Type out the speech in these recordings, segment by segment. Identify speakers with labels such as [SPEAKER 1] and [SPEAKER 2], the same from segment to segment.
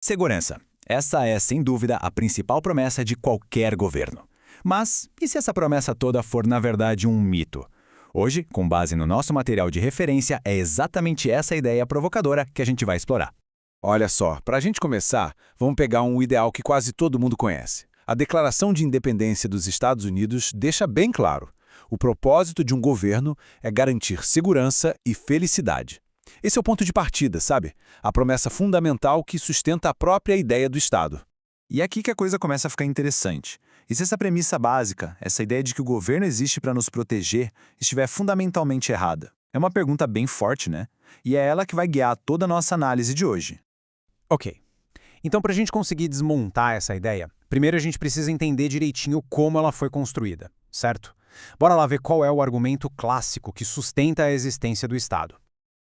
[SPEAKER 1] Segurança. Essa é, sem dúvida, a principal promessa de qualquer governo. Mas e se essa promessa toda for, na verdade, um mito? Hoje, com base no nosso material de referência, é exatamente essa ideia provocadora que a gente vai explorar.
[SPEAKER 2] Olha só, para a gente começar, vamos pegar um ideal que quase todo mundo conhece. A Declaração de Independência dos Estados Unidos deixa bem claro: o propósito de um governo é garantir segurança e felicidade. Esse é o ponto de partida, sabe? A promessa fundamental que sustenta a própria ideia do Estado.
[SPEAKER 3] E é aqui que a coisa começa a ficar interessante. E se essa premissa básica, essa ideia de que o governo existe para nos proteger, estiver fundamentalmente errada? É uma pergunta bem forte, né? E é ela que vai guiar toda a nossa análise de hoje.
[SPEAKER 4] Ok. Então, para a gente conseguir desmontar essa ideia, primeiro a gente precisa entender direitinho como ela foi construída, certo? Bora lá ver qual é o argumento clássico que sustenta a existência do Estado.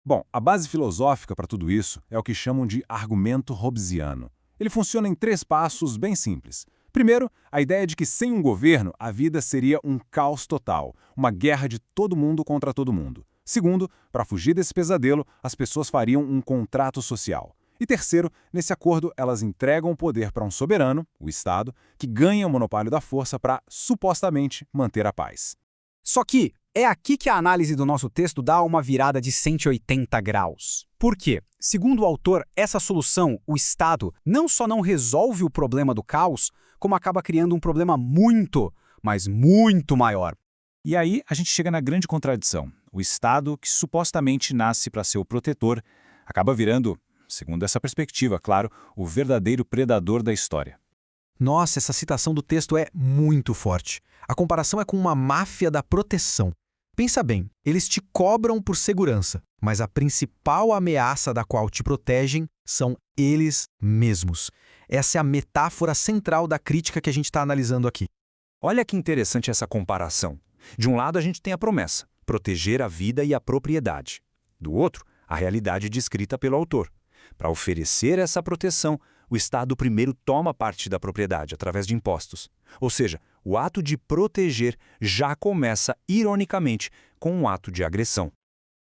[SPEAKER 2] Bom, a base filosófica para tudo isso é o que chamam de argumento hobbesiano. Ele funciona em 3 passos bem simples. Primeiro, a ideia de que sem um governo, a vida seria um caos total, uma guerra de todo mundo contra todo mundo. Segundo, para fugir desse pesadelo, as pessoas fariam um contrato social. E terceiro, nesse acordo, elas entregam o poder para um soberano, o Estado, que ganha o monopólio da força para, supostamente, manter a paz.
[SPEAKER 5] Só que é aqui que a análise do nosso texto dá uma virada de 180 graus. Por quê? Segundo o autor, essa solução, o Estado, não só não resolve o problema do caos, como acaba criando um problema muito, mas muito maior.
[SPEAKER 3] E aí a gente chega na grande contradição. O Estado, que supostamente nasce para ser o protetor, acaba virando, segundo essa perspectiva, claro, o verdadeiro predador da história.
[SPEAKER 6] Nossa, essa citação do texto é muito forte. A comparação é com uma máfia da proteção. Pensa bem, eles te cobram por segurança, mas a principal ameaça da qual te protegem são eles mesmos. Essa é a metáfora central da crítica que a gente está analisando aqui.
[SPEAKER 7] Olha que interessante essa comparação. De um lado a gente tem a promessa, proteger a vida e a propriedade. Do outro, a realidade descrita pelo autor. Para oferecer essa proteção, o Estado primeiro toma parte da propriedade através de impostos. Ou seja, o ato de proteger já começa, ironicamente, com um ato de agressão.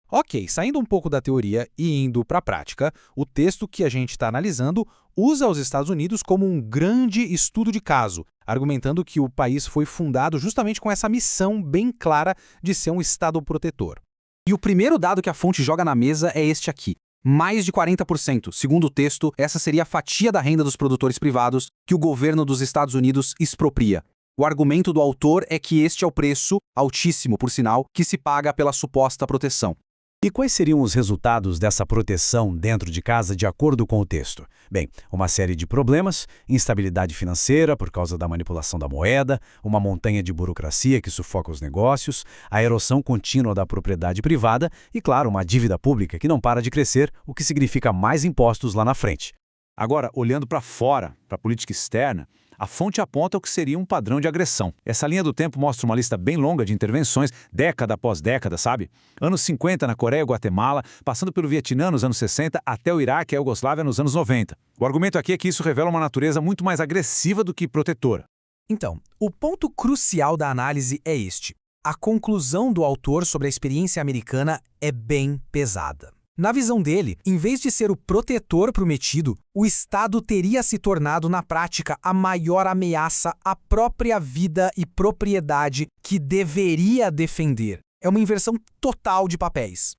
[SPEAKER 4] Ok, saindo um pouco da teoria e indo para a prática, o texto que a gente está analisando usa os Estados Unidos como um grande estudo de caso, argumentando que o país foi fundado justamente com essa missão bem clara de ser um Estado protetor.
[SPEAKER 5] E o primeiro dado que a fonte joga na mesa é este aqui. Mais de 40%. Segundo o texto, essa seria a fatia da renda dos produtores privados que o governo dos Estados Unidos expropria. O argumento do autor é que este é o preço, altíssimo por sinal, que se paga pela suposta proteção.
[SPEAKER 1] E quais seriam os resultados dessa proteção dentro de casa de acordo com o texto? Bem, uma série de problemas, instabilidade financeira por causa da manipulação da moeda, uma montanha de burocracia que sufoca os negócios, a erosão contínua da propriedade privada e, claro, uma dívida pública que não para de crescer, o que significa mais impostos lá na frente.
[SPEAKER 3] Agora, olhando para fora, para a política externa, a fonte aponta o que seria um padrão de agressão. Essa linha do tempo mostra uma lista bem longa de intervenções, década após década, sabe? Anos 50 na Coreia e Guatemala, passando pelo Vietnã nos anos 60, até o Iraque e a Iugoslávia nos anos 90. O argumento aqui é que isso revela uma natureza muito mais agressiva do que protetora.
[SPEAKER 6] Então, o ponto crucial da análise é este. A conclusão do autor sobre a experiência americana é bem pesada. Na visão dele, em vez de ser o protetor prometido, o Estado teria se tornado, na prática, a maior ameaça à própria vida e propriedade que deveria defender. É uma inversão total de papéis.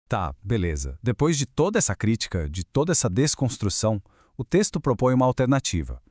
[SPEAKER 2] Tá, beleza. Depois de toda essa crítica, de toda essa desconstrução, o texto propõe uma alternativa.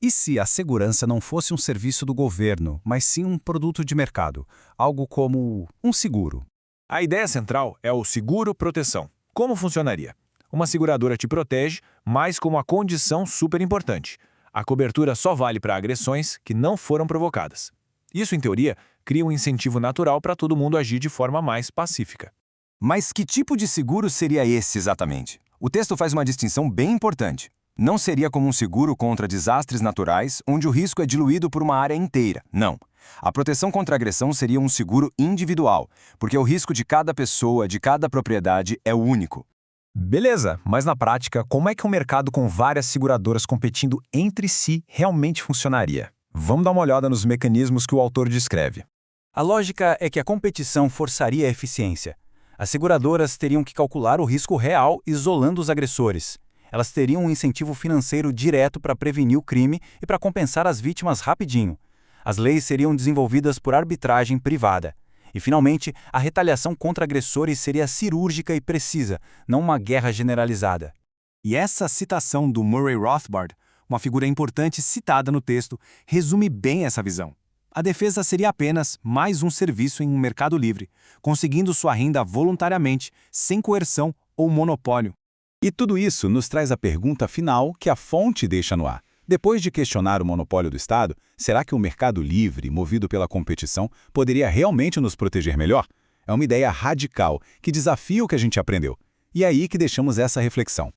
[SPEAKER 2] E se a segurança não fosse um serviço do governo, mas sim um produto de mercado, algo como um seguro?
[SPEAKER 3] A ideia central é o seguro-proteção. Como funcionaria? Uma seguradora te protege, mas com uma condição super importante. A cobertura só vale para agressões que não foram provocadas. Isso, em teoria, cria um incentivo natural para todo mundo agir de forma mais pacífica.
[SPEAKER 8] Mas que tipo de seguro seria esse exatamente? O texto faz uma distinção bem importante. Não seria como um seguro contra desastres naturais, onde o risco é diluído por uma área inteira. Não. A proteção contra agressão seria um seguro individual, porque o risco de cada pessoa, de cada propriedade, é único.
[SPEAKER 7] Beleza, mas na prática, como é que um mercado com várias seguradoras competindo entre si realmente funcionaria? Vamos dar uma olhada nos mecanismos que o autor descreve.
[SPEAKER 1] A lógica é que a competição forçaria a eficiência. As seguradoras teriam que calcular o risco real isolando os agressores.
[SPEAKER 9] Elas teriam um incentivo financeiro direto para prevenir o crime e para compensar as vítimas rapidinho. As leis seriam desenvolvidas por arbitragem privada. E, finalmente, a retaliação contra agressores seria cirúrgica e precisa, não uma guerra generalizada.
[SPEAKER 8] E essa citação do Murray Rothbard, uma figura importante citada no texto, resume bem essa visão. A defesa seria apenas mais um serviço em um mercado livre, conseguindo sua renda voluntariamente, sem coerção ou monopólio.
[SPEAKER 3] E tudo isso nos traz a pergunta final que a fonte deixa no ar. Depois de questionar o monopólio do Estado, será que o mercado livre, movido pela competição, poderia realmente nos proteger melhor? É uma ideia radical que desafia o que a gente aprendeu. E é aí que deixamos essa reflexão.